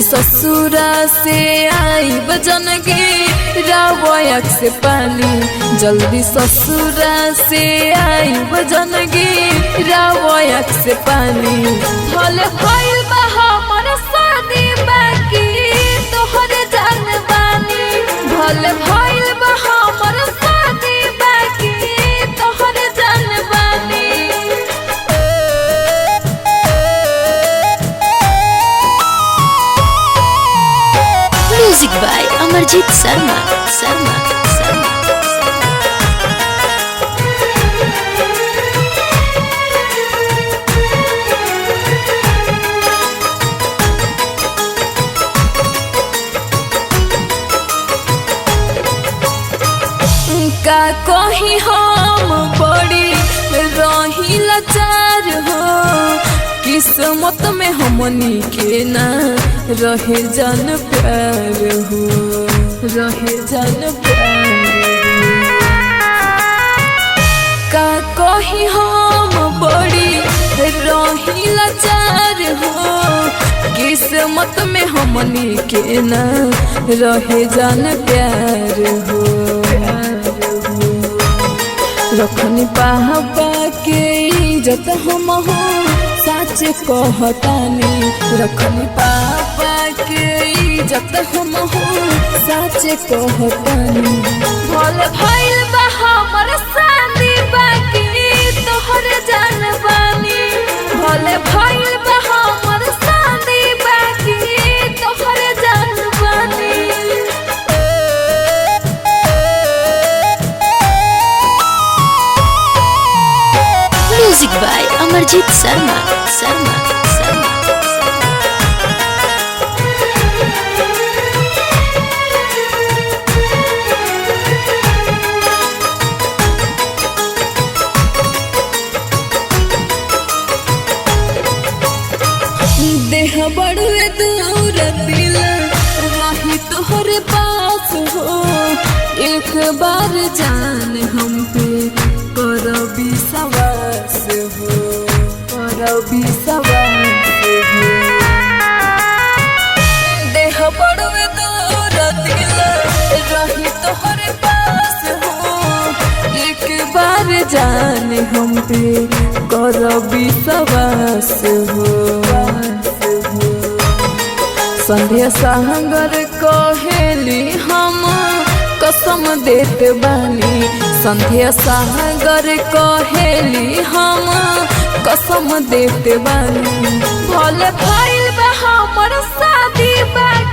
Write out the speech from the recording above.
ससुरा से आई बजनगी रावयक से पाली जल्दी ससुरा से आई बजनगी रावयक से पाली भले भइल बा हमर शादी बाकी तोहर जान बानी भले भइल बा हमर शादी बाकी तोहर जान बानी। Music by Amarjeet Sharma Sharma Sharma. का कही हम बड़ी रही लाचार हो किस्मत में हमनी के ना रहे जन प्यार हो रहे जन प्यार का कही हम बड़ी रही लाचार हो किस्मत में हमनी के ना रहे जन प्यार हो रखनी पापा के इज्जत हम हो सच कहतानी रखनी पापा के इज्जत हम हो सच कहतानी भले भइल बा हमर शादी बाकी तोहर जान बानी भले भइल बा हमर शादी बाकी तोहर जान बानी। Music by Amarjeet Sharma Sharma Sharma. देह बड़ुए दूर दिल रही तोहरे पास हो एक बार जान हम पे कर विश्वास हो कर विश्वास हो देह बड़ुए दूर दिल रही तोहरे पास हो एक बार जान हम पे कर विश्वास हो। संध्या सागर कहेली हम कसम देत बानी संध्या सागर कहेली हम कसम देत बानी भले भइल बा हमर शादी बाकी